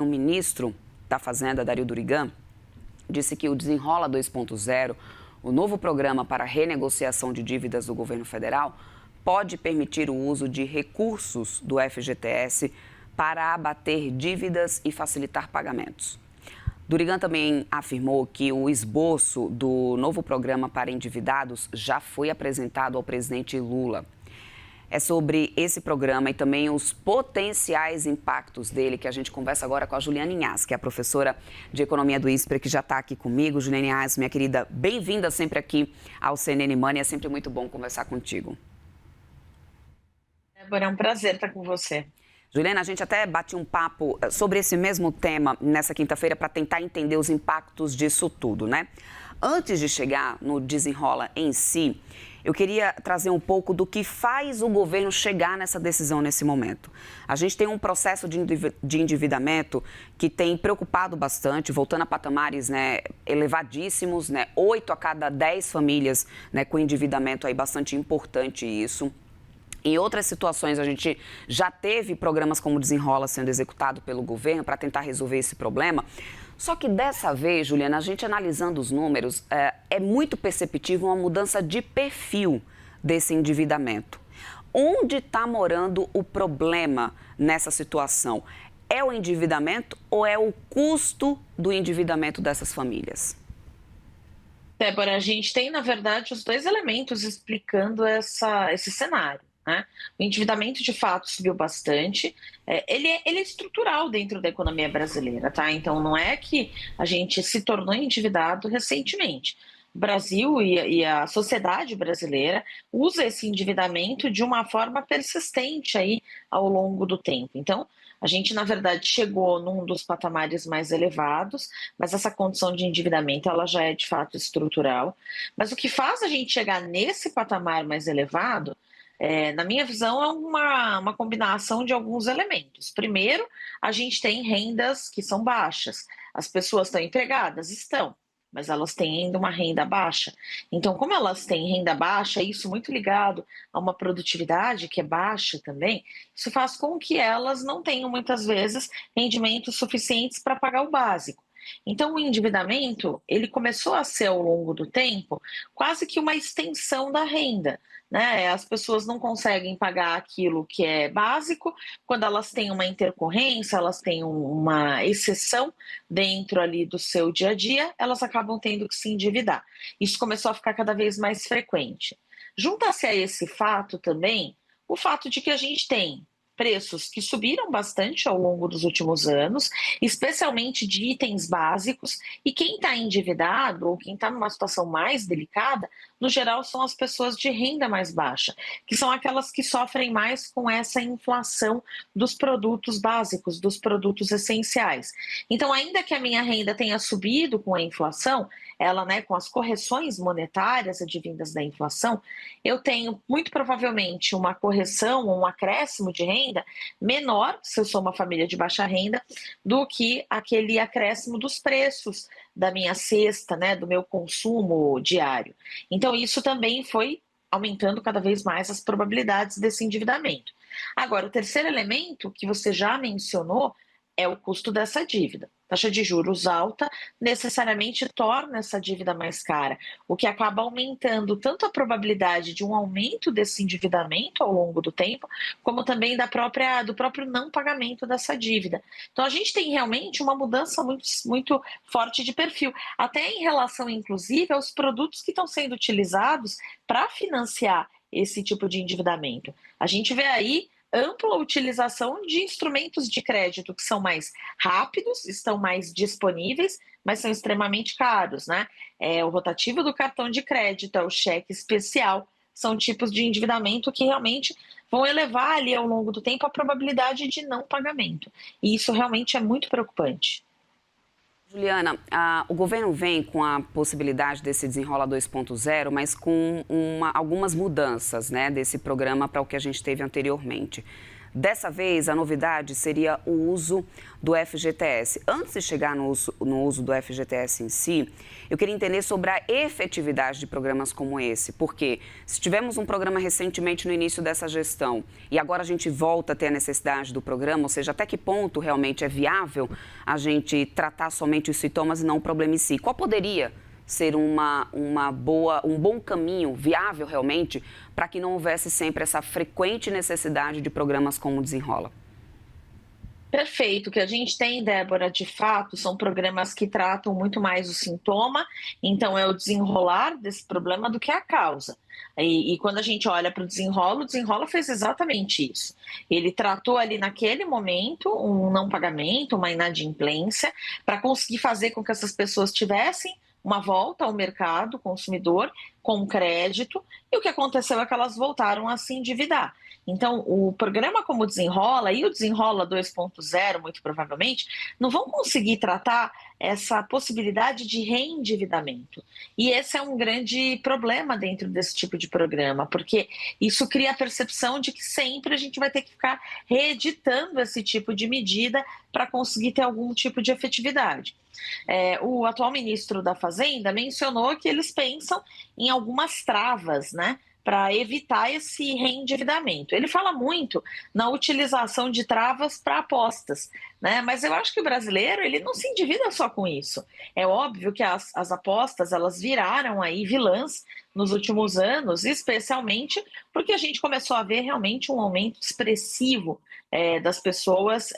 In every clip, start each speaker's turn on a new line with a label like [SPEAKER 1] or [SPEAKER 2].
[SPEAKER 1] O ministro da Fazenda, Dario Durigan, disse que o Desenrola 2.0, o novo programa para renegociação de dívidas do governo federal, pode permitir o uso de recursos do FGTS para abater dívidas e facilitar pagamentos. Durigan também afirmou que o esboço do novo programa para endividados já foi apresentado ao presidente Lula. É sobre esse programa e também os potenciais impactos dele que a gente conversa agora com a Juliana Inhas, que é a professora de Economia do ISPRA, que já está aqui comigo. Juliana Inhas, minha querida, bem-vinda sempre aqui ao CNN Money. É sempre muito bom conversar contigo.
[SPEAKER 2] É um prazer estar com você.
[SPEAKER 1] Juliana, a gente até bate um papo sobre esse mesmo tema nessa quinta-feira para tentar entender os impactos disso tudo, né? Antes de chegar no desenrola em si, eu queria trazer um pouco do que faz o governo chegar nessa decisão nesse momento. A gente tem um processo de endividamento que tem preocupado bastante, voltando a patamares, né, elevadíssimos, né, 8 a cada 10 famílias, né, com endividamento aí bastante importante isso. Em outras situações, a gente já teve programas como o Desenrola sendo executado pelo governo para tentar resolver esse problema. Só que dessa vez, Juliana, a gente analisando os números, é muito perceptível uma mudança de perfil desse endividamento. Onde está morando o problema nessa situação? É o endividamento ou é o custo do endividamento dessas famílias?
[SPEAKER 2] Débora, a gente tem, na verdade, os dois elementos explicando esse cenário. Né? O endividamento, de fato, subiu bastante. Ele é estrutural dentro da economia brasileira, tá? Então, não é que a gente se tornou endividado recentemente. O Brasil e a sociedade brasileira usa esse endividamento de uma forma persistente aí ao longo do tempo. Então, a gente, na verdade, chegou num dos patamares mais elevados, mas essa condição de endividamento ela já é, de fato, estrutural. Mas o que faz a gente chegar nesse patamar mais elevado, na minha visão, é uma combinação de alguns elementos. Primeiro, a gente tem rendas que são baixas. As pessoas estão empregadas? Estão, mas elas têm ainda uma renda baixa. Então, como elas têm renda baixa, isso muito ligado a uma produtividade que é baixa também, isso faz com que elas não tenham, muitas vezes, rendimentos suficientes para pagar o básico. Então, o endividamento, ele começou a ser, ao longo do tempo, quase que uma extensão da renda. Né? As pessoas não conseguem pagar aquilo que é básico, quando elas têm uma intercorrência, elas têm uma exceção dentro ali do seu dia a dia, elas acabam tendo que se endividar. Isso começou a ficar cada vez mais frequente. Junta-se a esse fato também o fato de que a gente tem preços que subiram bastante ao longo dos últimos anos, especialmente de itens básicos, e quem está endividado ou quem está numa situação mais delicada, no geral, são as pessoas de renda mais baixa, que são aquelas que sofrem mais com essa inflação dos produtos básicos, dos produtos essenciais. Então, ainda que a minha renda tenha subido com a inflação, ela, né, com as correções monetárias advindas da inflação, eu tenho muito provavelmente uma correção ou um acréscimo de renda menor, se eu sou uma família de baixa renda, do que aquele acréscimo dos preços da minha cesta, né, do meu consumo diário. Então, isso também foi aumentando cada vez mais as probabilidades desse endividamento. Agora, o terceiro elemento que você já mencionou é o custo dessa dívida. Taxa de juros alta necessariamente torna essa dívida mais cara, o que acaba aumentando tanto a probabilidade de um aumento desse endividamento ao longo do tempo, como também do próprio não pagamento dessa dívida. Então, a gente tem realmente uma mudança muito, muito forte de perfil, até em relação, inclusive, aos produtos que estão sendo utilizados para financiar esse tipo de endividamento. A gente vê aí ampla utilização de instrumentos de crédito que são mais rápidos, estão mais disponíveis, mas são extremamente caros, né? O rotativo do cartão de crédito, o cheque especial, são tipos de endividamento que realmente vão elevar ali ao longo do tempo a probabilidade de não pagamento. E isso realmente é muito preocupante.
[SPEAKER 1] Juliana, o governo vem com a possibilidade desse Desenrola 2.0, mas com algumas mudanças, né, desse programa para o que a gente teve anteriormente. Dessa vez, a novidade seria o uso do FGTS. Antes de chegar no uso do FGTS em si, eu queria entender sobre a efetividade de programas como esse. Porque se tivemos um programa recentemente no início dessa gestão e agora a gente volta a ter a necessidade do programa, ou seja, até que ponto realmente é viável a gente tratar somente os sintomas e não o problema em si? Qual poderia ser um bom caminho, viável realmente, para que não houvesse sempre essa frequente necessidade de programas como o Desenrola?
[SPEAKER 2] Perfeito. O que a gente tem, Débora, de fato, são programas que tratam muito mais o sintoma, então é o desenrolar desse problema do que a causa. E quando a gente olha para o Desenrola fez exatamente isso. Ele tratou ali naquele momento um não pagamento, uma inadimplência, para conseguir fazer com que essas pessoas tivessem uma volta ao mercado consumidor com crédito, e o que aconteceu é que elas voltaram a se endividar. Então, o programa como Desenrola e o Desenrola 2.0, muito provavelmente, não vão conseguir tratar essa possibilidade de reendividamento. E esse é um grande problema dentro desse tipo de programa, porque isso cria a percepção de que sempre a gente vai ter que ficar reeditando esse tipo de medida para conseguir ter algum tipo de efetividade. O atual ministro da Fazenda mencionou que eles pensam em algumas travas, né, para evitar esse reendividamento. Ele fala muito na utilização de travas para apostas, né? Mas eu acho que o brasileiro ele não se endivida só com isso. É óbvio que as apostas elas viraram aí vilãs nos últimos anos, especialmente porque a gente começou a ver realmente um aumento expressivo das pessoas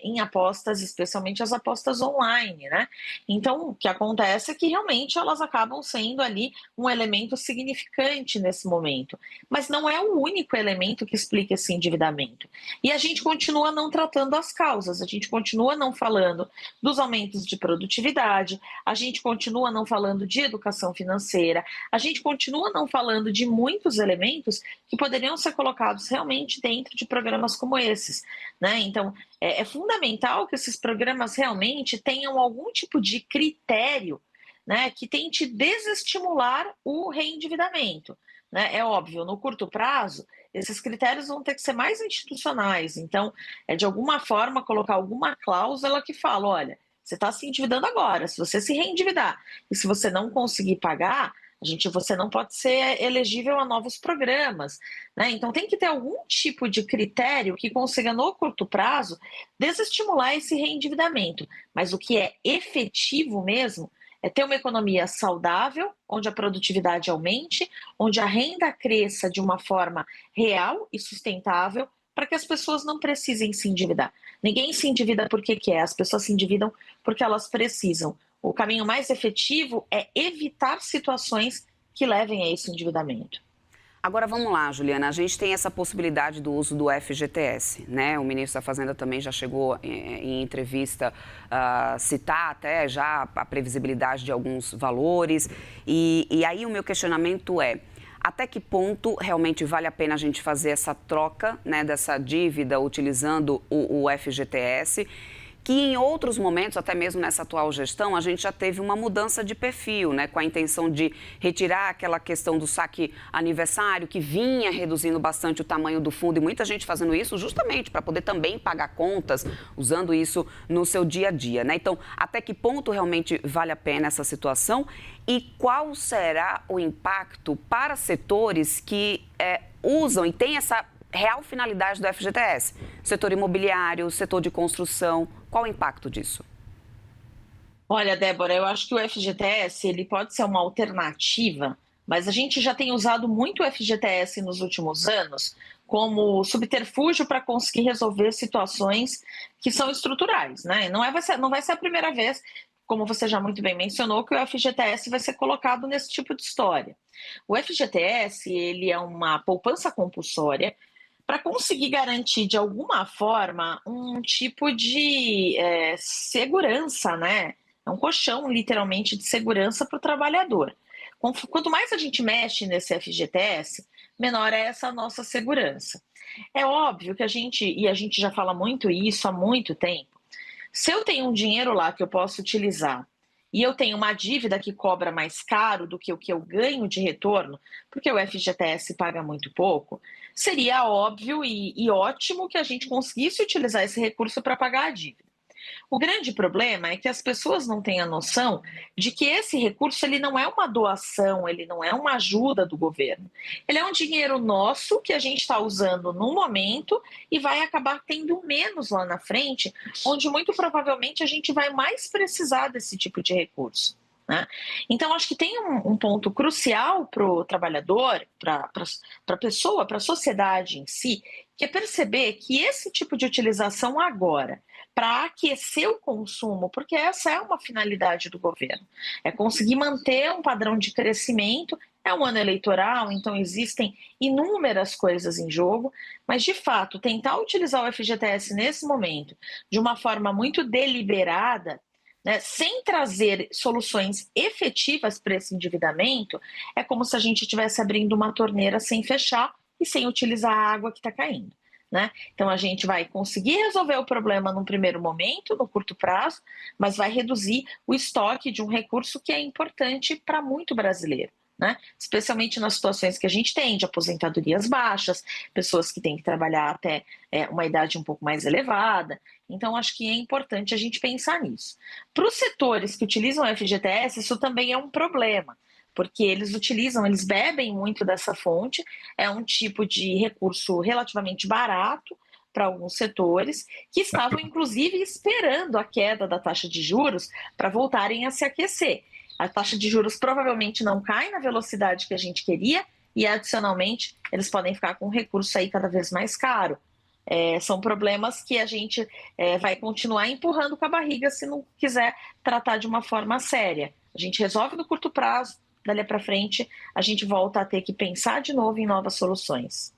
[SPEAKER 2] em apostas, especialmente as apostas online, né? Então, o que acontece é que realmente elas acabam sendo ali um elemento significante nesse momento, mas não é o único elemento que explica esse endividamento. E a gente continua não tratando as causas, a gente continua não falando dos aumentos de produtividade, a gente continua não falando de educação financeira, a gente continua não falando de muitos elementos que poderiam ser colocados realmente dentro de programas como esses, né? Então, é fundamental que esses programas realmente tenham algum tipo de critério, né, que tente desestimular o reendividamento, né? É óbvio, no curto prazo, esses critérios vão ter que ser mais institucionais. Então, de alguma forma, colocar alguma cláusula que fala, olha, você está se endividando agora, se você se reendividar e se você não conseguir pagar, você não pode ser elegível a novos programas, né? Então tem que ter algum tipo de critério que consiga, no curto prazo, desestimular esse reendividamento. Mas o que é efetivo mesmo é ter uma economia saudável, onde a produtividade aumente, onde a renda cresça de uma forma real e sustentável, para que as pessoas não precisem se endividar. Ninguém se endivida porque quer, as pessoas se endividam porque elas precisam. O caminho mais efetivo é evitar situações que levem a esse endividamento.
[SPEAKER 1] Agora vamos lá, Juliana. A gente tem essa possibilidade do uso do FGTS, né? O ministro da Fazenda também já chegou em entrevista a citar até já a previsibilidade de alguns valores. E aí o meu questionamento é: até que ponto realmente vale a pena a gente fazer essa troca, né, dessa dívida utilizando o FGTS? Que em outros momentos, até mesmo nessa atual gestão, a gente já teve uma mudança de perfil, né, com a intenção de retirar aquela questão do saque aniversário, que vinha reduzindo bastante o tamanho do fundo, e muita gente fazendo isso justamente para poder também pagar contas, usando isso no seu dia a dia, né? Então, até que ponto realmente vale a pena essa situação e qual será o impacto para setores que usam e têm essa real finalidade do FGTS? Setor imobiliário, setor de construção, qual o impacto disso?
[SPEAKER 2] Olha, Débora, eu acho que o FGTS ele pode ser uma alternativa, mas a gente já tem usado muito o FGTS nos últimos anos como subterfúgio para conseguir resolver situações que são estruturais, né? Não vai ser a primeira vez, como você já muito bem mencionou, que o FGTS vai ser colocado nesse tipo de história. O FGTS ele é uma poupança compulsória para conseguir garantir, de alguma forma, um tipo de segurança, né? É um colchão, literalmente, de segurança para o trabalhador. Quanto mais a gente mexe nesse FGTS, menor é essa nossa segurança. É óbvio que a gente já fala muito isso há muito tempo, se eu tenho um dinheiro lá que eu posso utilizar e eu tenho uma dívida que cobra mais caro do que o que eu ganho de retorno, porque o FGTS paga muito pouco, seria óbvio e ótimo que a gente conseguisse utilizar esse recurso para pagar a dívida. O grande problema é que as pessoas não têm a noção de que esse recurso ele não é uma doação, ele não é uma ajuda do governo. Ele é um dinheiro nosso que a gente está usando no momento e vai acabar tendo menos lá na frente, onde muito provavelmente a gente vai mais precisar desse tipo de recurso. Né? Então, acho que tem um ponto crucial para o trabalhador, para a pessoa, para a sociedade em si, que é perceber que esse tipo de utilização agora, para aquecer o consumo, porque essa é uma finalidade do governo, é conseguir manter um padrão de crescimento. É um ano eleitoral, então existem inúmeras coisas em jogo, mas de fato, tentar utilizar o FGTS nesse momento de uma forma muito deliberada, né, sem trazer soluções efetivas para esse endividamento, é como se a gente estivesse abrindo uma torneira sem fechar e sem utilizar a água que está caindo. Né? Então, a gente vai conseguir resolver o problema num primeiro momento, no curto prazo, mas vai reduzir o estoque de um recurso que é importante para muito brasileiro. Né? Especialmente nas situações que a gente tem de aposentadorias baixas, pessoas que têm que trabalhar até uma idade um pouco mais elevada. Então, acho que é importante a gente pensar nisso. Para os setores que utilizam o FGTS, isso também é um problema, porque eles bebem muito dessa fonte, é um tipo de recurso relativamente barato para alguns setores, que estavam, inclusive, esperando a queda da taxa de juros para voltarem a se aquecer. A taxa de juros provavelmente não cai na velocidade que a gente queria e, adicionalmente, eles podem ficar com um recurso aí cada vez mais caro. São problemas que a gente vai continuar empurrando com a barriga se não quiser tratar de uma forma séria. A gente resolve no curto prazo, dali para frente a gente volta a ter que pensar de novo em novas soluções.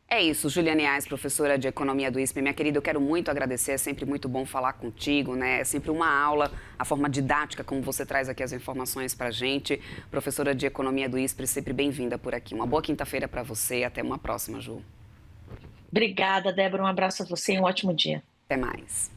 [SPEAKER 1] É isso, Juliane Ais, professora de Economia do ISP. Minha querida, eu quero muito agradecer, é sempre muito bom falar contigo, né? É sempre uma aula, a forma didática como você traz aqui as informações pra gente. Professora de Economia do ISP, sempre bem-vinda por aqui. Uma boa quinta-feira para você e até uma próxima, Ju.
[SPEAKER 2] Obrigada, Débora, um abraço a você e um ótimo dia.
[SPEAKER 1] Até mais.